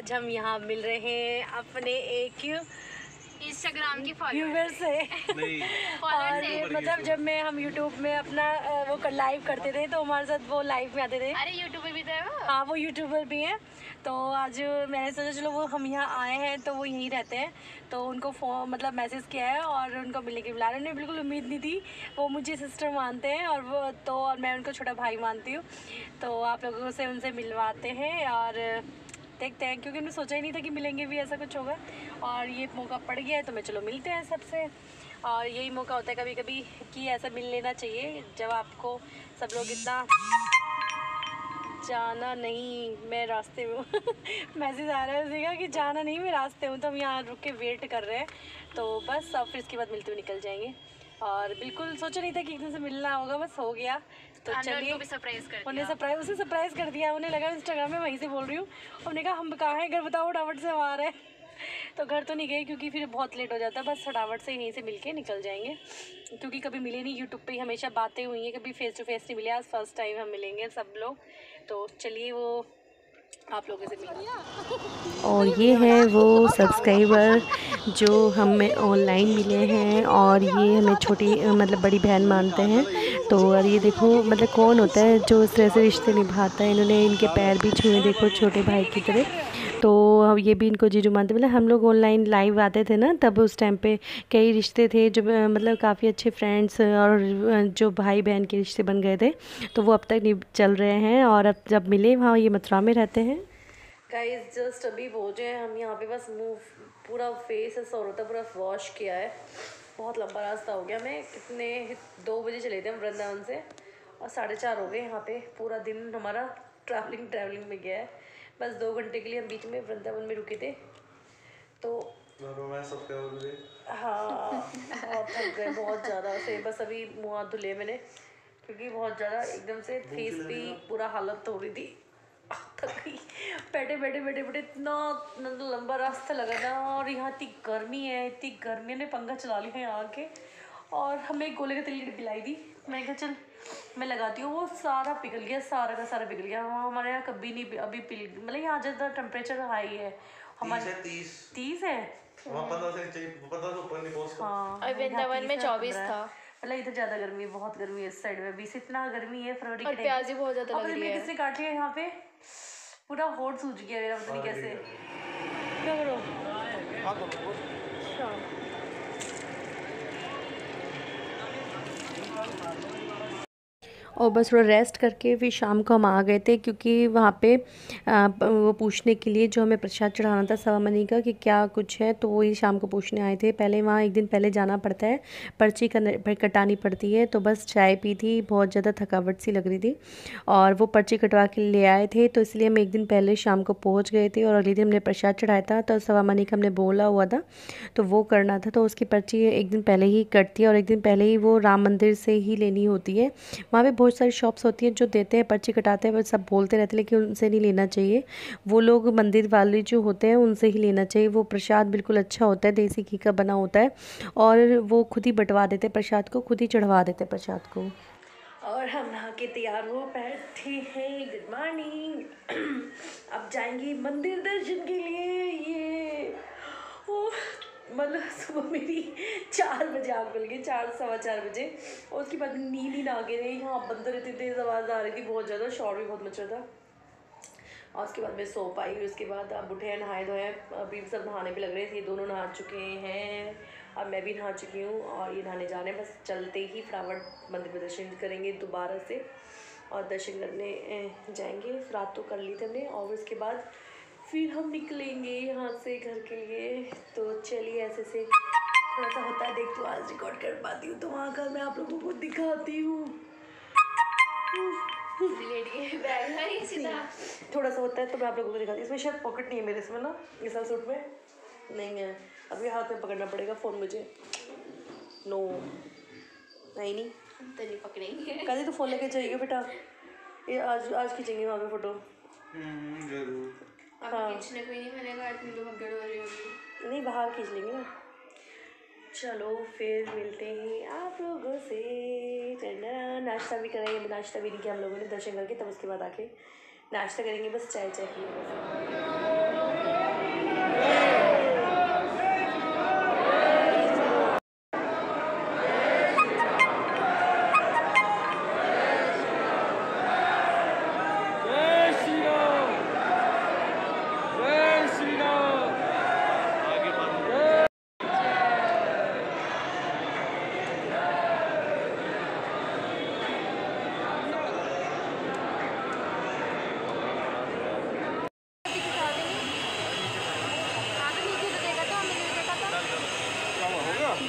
आज हम यहाँ मिल रहे हैं अपने एक इंस्टाग्राम की व्यूवर से और मतलब जब हम यूट्यूब में अपना वो लाइव करते थे तो हमारे साथ वो लाइव में आते थे। अरे यूट्यूबर भी थे वो। हाँ वो यूट्यूबर भी हैं। तो आज मैंने सोचा चलो वो हम यहाँ आए हैं तो वो यहीं रहते हैं तो उनको फ़ोन मतलब मैसेज किया है और उनको मिलने की बुला रहे हैं। उन्हें बिल्कुल उम्मीद नहीं थी, वो मुझे सिस्टर मानते हैं और वो तो और मैं उनको छोटा भाई मानती हूँ। तो आप लोगों से उनसे मिलवाते हैं और देखते हैं, क्योंकि हमने सोचा ही नहीं था कि मिलेंगे भी, ऐसा कुछ होगा और ये मौका पड़ गया है तो मैं चलो मिलते हैं सबसे। और यही मौका होता है कभी कभी कि ऐसा मिल लेना चाहिए जब आपको सब लोग इतना जाना नहीं, मैं रास्ते में हूँ मैसेज आ रहा है उसी का कि जाना नहीं मैं रास्ते हूँ। तो हम यहाँ रुक के वेट कर रहे हैं तो बस अब फिर इसके बाद मिलते हुए निकल जाएंगे। और बिल्कुल सोचा नहीं था कि एकदम से मिलना होगा, बस हो गया। तो चलिए उन्हें सरप्राइज़ कर दिया। उन्हें लगा इंस्टाग्राम में वहीं से बोल रही हूँ। हमने कहा हम कहाँ हैं, घर बताओ, फटाफट से आ रहे हैं। तो घर तो नहीं गए क्योंकि फिर बहुत लेट हो जाता है, बस फटाफट से यहीं से मिलके निकल जाएंगे क्योंकि कभी मिले नहीं। यूट्यूब पे ही हमेशा बातें हुई हैं, कभी फेस टू फेस नहीं मिले, आज फर्स्ट टाइम हम मिलेंगे सब लोग। तो चलिए वो आप लोगों से मिलिए। और ये है वो सब्सक्राइबर जो हमें ऑनलाइन मिले हैं और ये हमें छोटी मतलब बड़ी बहन मानते हैं। तो और ये देखो मतलब कौन होता है जो इस तरह से रिश्ते निभाता है। इन्होंने इनके पैर भी छुए देखो छोटे भाई की तरह। तो ये भी इनको जीजू मानते। मतलब हम लोग ऑनलाइन लाइव आते थे ना, तब उस टाइम पे कई रिश्ते थे जो मतलब काफ़ी अच्छे फ्रेंड्स और जो भाई बहन के रिश्ते बन गए थे, तो वो अब तक नहीं चल रहे हैं। और अब जब मिले वहाँ ये मथुरा में रहते हैं। गाइस जस्ट अभी पहुँचे हैं हम यहाँ पे, बस मुंह पूरा फेस ऐसा होता पूरा वॉश किया है। बहुत लंबा रास्ता हो गया। मैं कितने 2 बजे चले थे हम वृंदावन से और 4:30 हो गए यहाँ पे। पूरा दिन हमारा ट्रैवलिंग में गया है। बस 2 घंटे के लिए हम बीच में वृंदावन में रुके थे तो हाँ बहुत थक गए बहुत ज़्यादा से। बस अभी मुँह हाथ धुले मैंने क्योंकि बहुत ज़्यादा एकदम से फेस भी पूरा हालत हो रही थी, थक गई। बैठे इतना लंबा रास्ता लगा ना और यहाँ इतनी गर्मी है, इतनी गर्मी ने पंखा चला लिया यहाँ आके। और हमें एक गोले का तेल की डिब्बी लाई दी, मैंने कहा चल मैं लगाती हूँ। वो सारा पिघल गया, सारा का सारा पिघल गया। वहाँ हमारे यहाँ कभी नहीं अभी मतलब यहाँ ज़्यादा टेम्परेचर हाई है हमारे 30 है। हाँ और वृंदावन में 24 था। मतलब इधर ज़्यादा गर्मी है, बहुत गर्मी है इस साइड में। 20 इतना गर्मी है फरवरी और प्याज भी बहुत ज़्यादा लग रही है। किसने काट लिया यहाँ पे, पूरा होठ सूज गया मेरा, पता नहीं कैसे। क्या करो और बस थोड़ा रेस्ट करके फिर शाम को हम आ गए थे क्योंकि वहाँ पे वो पूछने के लिए जो हमें प्रसाद चढ़ाना था सवा मनी का कि क्या कुछ है, तो वही शाम को पूछने आए थे। पहले वहाँ एक दिन पहले जाना पड़ता है, पर्ची कटानी पड़ती है। तो बस चाय पी थी, बहुत ज़्यादा थकावट सी लग रही थी और वो पर्ची कटवा के ले आए थे। तो इसलिए हम एक दिन पहले शाम को पहुँच गए थे और अगले दिन हमने प्रसाद चढ़ाया था। तो सवा मनी का हमने बोला हुआ था तो वो करना था, तो उसकी पर्ची एक दिन पहले ही कटती है और एक दिन पहले ही वो राम मंदिर से ही लेनी होती है। वहाँ पे बहुत सारी शॉप्स होती हैं जो देते हैं, पर्ची कटाते हैं, बस सब बोलते रहते हैं लेकिन उनसे नहीं लेना चाहिए। वो लोग मंदिर वाले जो होते हैं उनसे ही लेना चाहिए। वो प्रसाद बिल्कुल अच्छा होता है, देसी घी का बना होता है और वो खुद ही बंटवा देते प्रसाद को, खुद ही चढ़वा देते प्रसाद को। और हम नहा के तैयार हो बैठे हैं। गुड मॉर्निंग अब जाएंगे मंदिर दर्शन के लिए। ये मतलब सुबह मेरी 4 बजे आँख खुल गई, 4 सवा 4 बजे। और उसके बाद नींद ही ना आ गई। यहाँ बंदर इतनी तेज़ आवाज़ आ रही थी, बहुत ज़्यादा शोर भी बहुत मच रहा था। और उसके बाद मैं सो पाई। उसके बाद अब उठे हैं, नहाए धोए, अभी सब नहाने पे लग रहे थे। ये दोनों नहा चुके हैं और मैं भी नहा चुकी हूँ और ये नहाने जाने। बस चलते ही फटाफट मंदिर में दर्शन करेंगे दोबारा से और दर्शन करने जाएंगे। रात तो कर ली थी हमने और उसके बाद फिर हम निकलेंगे यहाँ से घर के लिए। तो चलिए ऐसे से थोड़ा सा होता है, देख तो आज रिकॉर्ड कर पाती हूँ तो वहाँ का मैं आप लोगों को दिखाती हूँ। थोड़ा सा होता है तो मैं आप लोगों को दिखाती हूँ। इसमें शायद पॉकेट नहीं है मेरे, इसमें ना इस वाले सूट में नहीं है। अभी हाथ में पकड़ना पड़ेगा फ़ोन मुझे। नो नहीं तो नहीं पकड़ेंगे। कल तो फ़ोन लेके जाइए बेटा, ये आज खींचेंगे वहाँ पे फ़ोटो। जरूर। हाँ खींचने कोई नहीं, मैंने कहा तुम तो भगड़ हो रही होगी। नहीं बाहर खींच लेंगे ना। चलो फिर मिलते हैं आप लोगों से। नाश्ता भी करेंगे, नाश्ता भी नहीं किया हम लोगों ने दर्शन करके, तब उसके बाद आके नाश्ता करेंगे। बस चाय पिएंगे।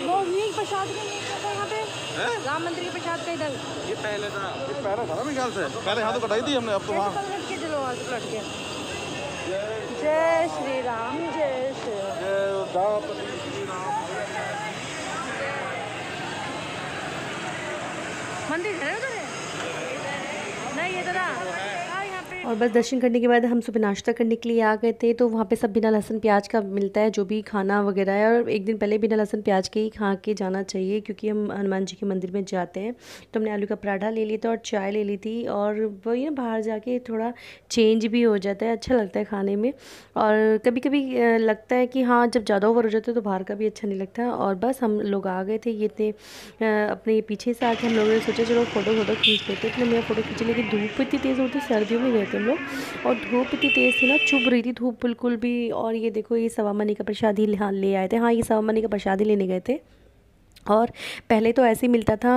वो ये प्रसाद का ये क्या था यहाँ पे? राम मंदिर के प्रसाद का इधर। ये पहले था ना मेरे ख्याल से। पहले यहाँ तो कटाई थी हमने, अब तो वहाँ। लट के चलो वहाँ से लट के। जय श्री राम, जय श्री राम। मंदिर है उधर? नहीं ये तो ना। और बस दर्शन करने के बाद हम सुबह नाश्ता करने के लिए आ गए थे। तो वहाँ पे सब बिना लहसुन प्याज का मिलता है, जो भी खाना वगैरह है। और एक दिन पहले बिना लहसुन प्याज के ही खा के जाना चाहिए, क्योंकि हम हनुमान जी के मंदिर में जाते हैं। तो हमने आलू का पराठा ले लिया था और चाय ले ली थी। और वही ना, बाहर जाके थोड़ा चेंज भी हो जाता है, अच्छा लगता है खाने में। और कभी कभी लगता है कि हाँ, जब ज़्यादा ओवर हो जाता है तो बाहर का भी अच्छा नहीं लगता। और बस हम लोग आ गए थे, ये थे अपने पीछे से आके हम लोगों ने सोचा चलो फ़ोटो खींच लेते। इतने मैं फ़ोटो खींची, लेकिन धूप इतनी तेज़ होती, सर्दियों में गए थे हम लोग और धूप इतनी तेज़ थी ना, चुभ रही थी धूप बिल्कुल भी। और ये देखो, ये सवा मनी का प्रसाद ही ले आए थे। हाँ, ये सवा मनी का प्रसाद ही लेने गए थे। और पहले तो ऐसे ही मिलता था,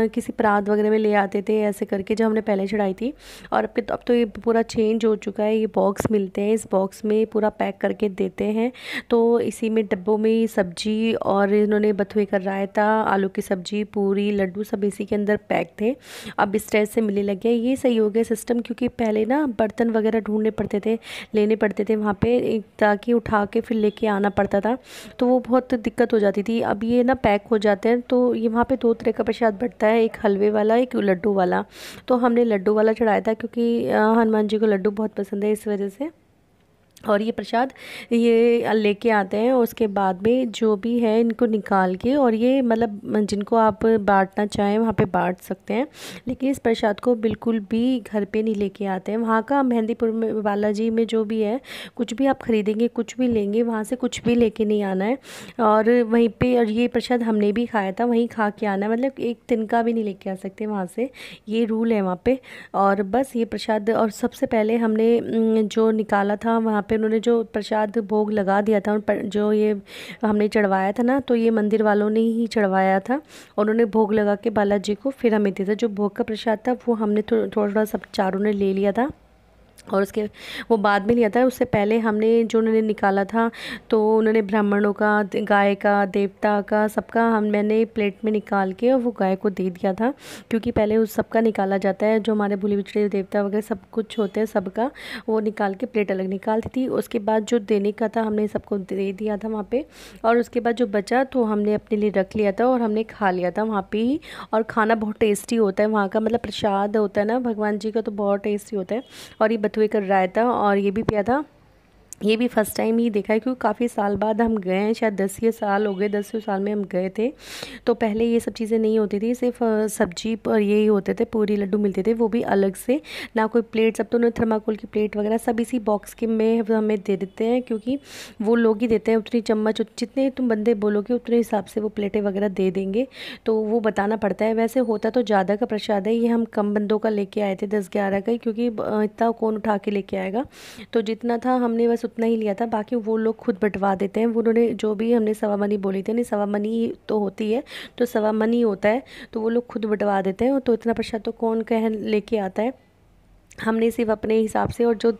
किसी परात वगैरह में ले आते थे ऐसे करके, जो हमने पहले चढ़ाई थी। और अब तो ये पूरा चेंज हो चुका है। ये बॉक्स मिलते हैं, इस बॉक्स में पूरा पैक करके देते हैं। तो इसी में डब्बों में सब्जी और इन्होंने बथुए का रायता, आलू की सब्जी, पूरी, लड्डू सब इसी के अंदर पैक थे। अब इस तरह से मिलने लग गया। ये सही हो गया सिस्टम, क्योंकि पहले ना बर्तन वगैरह ढूंढने पड़ते थे, लेने पड़ते थे वहाँ पे, ताकि उठा के फिर लेके आना पड़ता था। तो वो बहुत दिक्कत हो जाती थी। अब ये ना पैक हो जाते हैं। तो ये वहाँ पे 2 तरह का प्रसाद बढ़ता है, एक हलवे वाला, एक लड्डू वाला। तो हमने लड्डू वाला चढ़ाया था, क्योंकि हनुमान जी को लड्डू बहुत पसंद है, इस वजह से। और ये प्रसाद ये लेके आते हैं, उसके बाद में जो भी है इनको निकाल के, और ये मतलब जिनको आप बांटना चाहें वहाँ पे बांट सकते हैं। लेकिन इस प्रसाद को बिल्कुल भी घर पे नहीं लेके आते हैं। वहाँ का मेहंदीपुर में बालाजी में जो भी है, कुछ भी आप ख़रीदेंगे, कुछ भी लेंगे, वहाँ से कुछ भी लेके नहीं आना है। और वहीं पे, और ये प्रसाद हमने भी खाया था, वहीं खा के आना है, मतलब एक तिनका भी नहीं लेके आ सकते वहाँ से, ये रूल है वहाँ पे। और बस ये प्रसाद, और सबसे पहले हमने जो निकाला था वहाँ पे, उन्होंने जो प्रसाद भोग लगा दिया था, जो ये हमने चढ़वाया था ना, तो ये मंदिर वालों ने ही चढ़वाया था। उन्होंने भोग लगा के बालाजी को फिर हमें दिया था। जो भोग का प्रसाद था वो हमने थोड़ा थोड़ा सब चारों ने ले लिया था, और उसके वो बाद में लिया था। उससे पहले हमने जो उन्होंने निकाला था, तो उन्होंने ब्राह्मणों का, गाय का, देवता का, सबका मैंने प्लेट में निकाल के और वो गाय को दे दिया था। क्योंकि पहले उस सबका निकाला जाता है, जो हमारे भूले बिछड़े देवता वगैरह सब कुछ होते हैं, सबका वो निकाल के प्लेट अलग निकालती थी। उसके बाद जो देने का था हमने सबको दे दिया था वहाँ पर। और उसके बाद जो बचा तो हमने अपने लिए रख लिया था और हमने खा लिया था वहाँ पर ही। और खाना बहुत टेस्टी होता है वहाँ का, मतलब प्रसाद होता है ना भगवान जी का, तो बहुत टेस्टी होता है। और ये बथुए का रायता और ये भी पिया था। ये भी फर्स्ट टाइम ही देखा है, क्योंकि काफ़ी साल बाद हम गए हैं, शायद 10 साल हो गए, 10 साल में हम गए थे। तो पहले ये सब चीज़ें नहीं होती थी, सिर्फ सब्जी और यही होते थे, पूरी लड्डू मिलते थे, वो भी अलग से, ना कोई प्लेट। सब तो उन्होंने थर्माकोल की प्लेट वगैरह सब इसी बॉक्स के में हमें दे देते हैं, क्योंकि वो लोग ही देते हैं। उतनी चम्मच, जितने तुम बंदे बोलोगे उतने हिसाब से वो प्लेटें वगैरह दे देंगे, तो वो बताना पड़ता है। वैसे होता तो ज़्यादा का प्रसाद है, ये हम कम बंदों का लेके आए थे, 10-11 का ही, क्योंकि इतना कौन उठा के लेके आएगा। तो जितना था हमने बस उतना ही लिया था, बाकी वो लोग खुद बंटवा देते हैं। वो उन्होंने जो भी हमने सवा मनी बोली थी, नहीं सवा मनी तो होती है, तो सवा मनी होता है, तो वो लोग खुद बंटवा देते हैं। तो इतना प्रसाद तो कौन कह लेके आता है। हमने सिर्फ अपने हिसाब से, और जो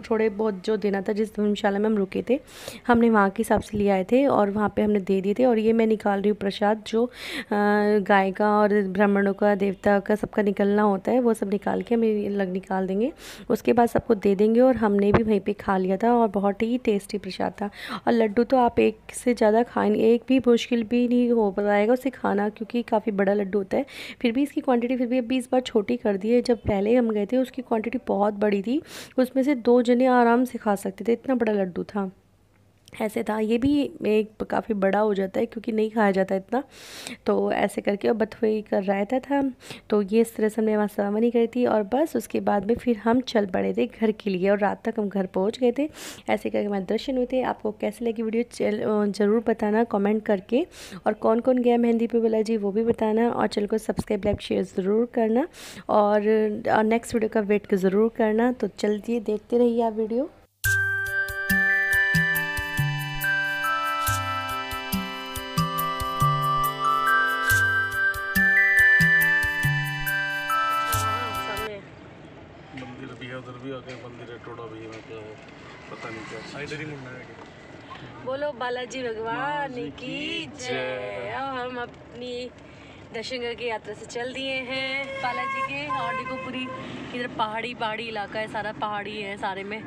थोड़े बहुत जो देना था, जिस धर्मशाला में हम रुके थे, हमने वहाँ के हिसाब से ले आए थे और वहाँ पे हमने दे दिए थे। और ये मैं निकाल रही हूँ प्रसाद, जो गाय का और ब्राह्मणों का, देवता का, सबका निकलना होता है, वो सब निकाल के हमें लग निकाल देंगे। उसके बाद सबको दे देंगे। और हमने भी वहीं पे खा लिया था और बहुत ही टेस्टी प्रसाद था। और लड्डू तो आप एक से ज़्यादा खाएँ, एक भी मुश्किल भी नहीं हो पाएगा उसे खाना, क्योंकि काफ़ी बड़ा लड्डू होता है। फिर भी इसकी क्वान्टिटी फिर भी अभी इस बार छोटी कर दी है। जब पहले हम गए थे उसकी क्वांटिटी बहुत बड़ी थी, उसमें से 2 जने आराम से खा सकते थे, इतना बड़ा लड्डू था। ऐसे था। ये भी एक काफ़ी बड़ा हो जाता है क्योंकि नहीं खाया जाता इतना, तो ऐसे करके और बथुए का रायता था। तो ये इस तरह से हमने वहाँ सेरेमनी करी थी और बस उसके बाद में फिर हम चल पड़े थे घर के लिए और रात तक हम घर पहुँच गए थे। ऐसे करके हमारे दर्शन हुए थे। आपको कैसे लगी वीडियो ज़रूर बताना कमेंट करके, और कौन कौन गया मेहंदी पे बालाजी वो भी बताना, और चैनल को सब्सक्राइब लाइक शेयर ज़रूर करना, और नेक्स्ट वीडियो का वेट ज़रूर करना। तो चलिए देखते रहिए आप वीडियो। मंदिर भी है उधर भी आके, मंदिर है टोटा भी है, क्या है पता नहीं क्या, इधर ही मुड़ना है। बोलो बालाजी भगवान की जय। अब हम अपनी दर्शन करके यात्रा से चल दिए हैं बालाजी के, और देखो पूरी इधर पहाड़ी इलाका है, सारा पहाड़ी है सारे में।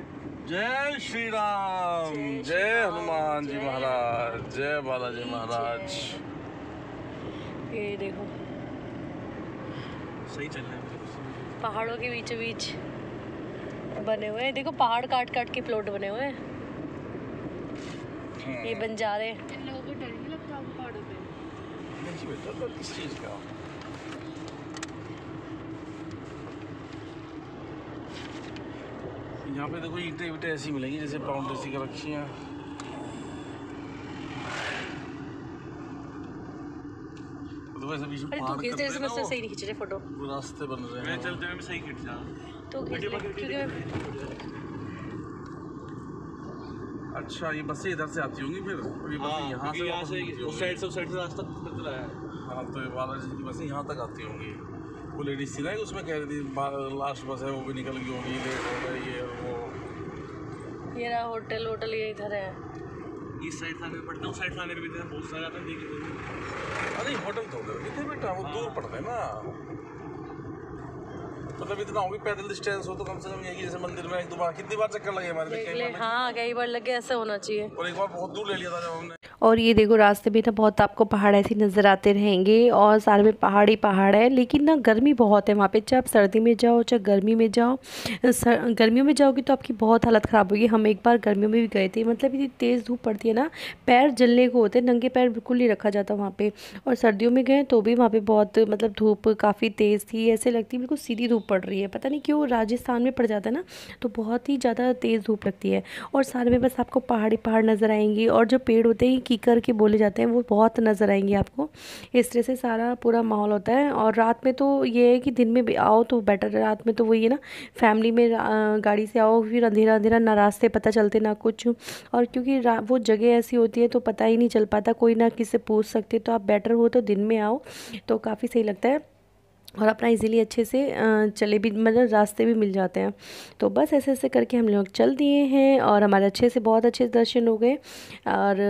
जय श्री राम, जय हनुमान जी महाराज, जय बालाजी महाराज। ये देखो सही चल रहा है, पहाड़ों के बीचों बीच बने हुए हैं। देखो पहाड़ काट काट के प्लॉट बने हुए हैं, ये बंजारे। इन लोगों को डर नहीं लगता आपको पहाड़ों पे? नहीं बेटा, तो किस चीज का? यहाँ पे देखो ईंटें वीटें ऐसी मिलेंगी जैसे बाउंड्री का रखी हैं। तो वैसे बीच में अरे तू पहाड़ खींच दे, करते हैं इसमें ना, से सही नहीं खींच रहे फोटो। वो रास्ते बन रहे हैं। चलते हुए सही खींच जा। तो खींच ले, क्योंकि अच्छा ये बसें इधर से आती होंगी फिर, और ये बसें यहाँ से उस साइड से रास्ता बदला है। हाँ तो ये बालाजी की बसें यहाँ तक आती होंगी। वो लेडीज थी ना उसमें कह रही थी लास्ट बस है वो भी निकल गई होगी, लेट हो गई ये वो। ये रहा होटल ये इधर है। इस साइड थाने में पड़ता है, उस साइड थाने में भी बहुत सारा था देखिए। अरे होटल तो उधर कितने बेटा, वो दूर पड़ता है ना, मतलब इतना होगी पैदल डिस्टेंस हो तो कम से कम यही, जैसे मंदिर में एक दो बार कितनी बार चक्कर लगे हमारे देख ले, हाँ कई बार लगे, ऐसा होना चाहिए। और एक बार बहुत दूर ले लिया था जब हमने। और ये देखो रास्ते में ना बहुत आपको पहाड़ ऐसे नज़र आते रहेंगे और सारे में पहाड़ ही पहाड़ है, लेकिन ना गर्मी बहुत है वहाँ पे। चाहे आप सर्दी में जाओ चाहे गर्मी में जाओ, गर्मियों में जाओगे तो आपकी बहुत हालत ख़राब होगी। हम एक बार गर्मियों में भी गए थे, मतलब इतनी तेज़ धूप पड़ती है ना, पैर जलने को होते हैं, नंगे पैर बिल्कुल नहीं रखा जाता वहाँ पे। और सर्दियों में गए तो भी वहाँ पे बहुत मतलब धूप काफ़ी तेज़ थी, ऐसे लगती है बिल्कुल सीधी धूप पड़ रही है। पता नहीं क्यों राजस्थान में पड़ जाता है ना, तो बहुत ही ज़्यादा तेज़ धूप लगती है। और सारे में बस आपको पहाड़ी पहाड़ नज़र आएंगी, और जो पेड़ होते हैं कीकर के बोले जाते हैं वो बहुत नज़र आएंगे आपको। इस तरह से सारा पूरा माहौल होता है। और रात में तो ये है कि दिन में भी आओ तो बेटर है, रात में तो वही है ना, फैमिली में गाड़ी से आओ, फिर अंधेरा अंधेरा, ना रास्ते पता चलते ना कुछ। और क्योंकि वो जगह ऐसी होती है तो पता ही नहीं चल पाता, कोई ना किसी से पूछ सकते, तो आप बेटर हो तो दिन में आओ तो काफ़ी सही लगता है, और अपना इजीली अच्छे से चले भी, मतलब रास्ते भी मिल जाते हैं। तो बस ऐसे ऐसे करके हम लोग चल दिए हैं और हमारे अच्छे से बहुत अच्छे दर्शन हो गए। और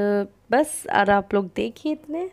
बस और आप लोग देखिए इतने।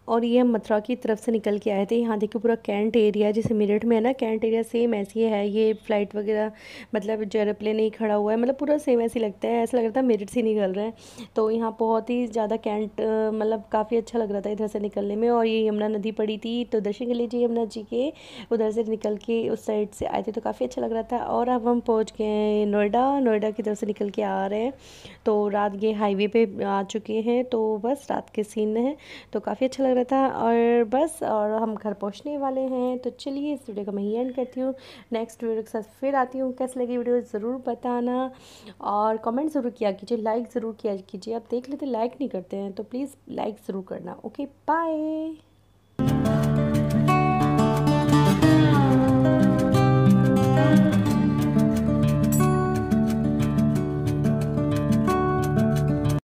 और ये हम मथुरा की तरफ से निकल के आए थे। यहाँ देखिए पूरा कैंट एरिया, जैसे मेरठ में है ना कैंट एरिया, सेम ऐसी है। ये फ्लाइट वगैरह मतलब जो एरोप्लेन ही खड़ा हुआ है, मतलब पूरा सेम ऐसे लगता है, ऐसा लग रहा था मेरठ से निकल रहे हैं। तो यहाँ बहुत ही ज़्यादा कैंट मतलब काफ़ी अच्छा लग रहा था इधर से निकलने में। और ये यमुना नदी पड़ी थी, तो दर्शन कर लीजिए यमुना जी के, उधर से निकल के उस साइड से आए थे तो काफ़ी अच्छा लग रहा था। और अब हम पहुँच गए नोएडा की तरफ से निकल के आ रहे हैं। तो रात ये हाईवे पे आ चुके हैं, तो बस रात के सीन है, तो काफ़ी अच्छा लग रहा था। और बस और हम घर पहुंचने वाले हैं। तो चलिए इस वीडियो को मैं ही एंड करती हूँ, नेक्स्ट वीडियो के साथ फिर आती हूँ। कैसी लगी वीडियो ज़रूर बताना, और कमेंट ज़रूर किया कीजिए, लाइक ज़रूर किया कीजिए। आप देख लेते लाइक नहीं करते हैं तो प्लीज़ लाइक ज़रूर करना। Okay bye.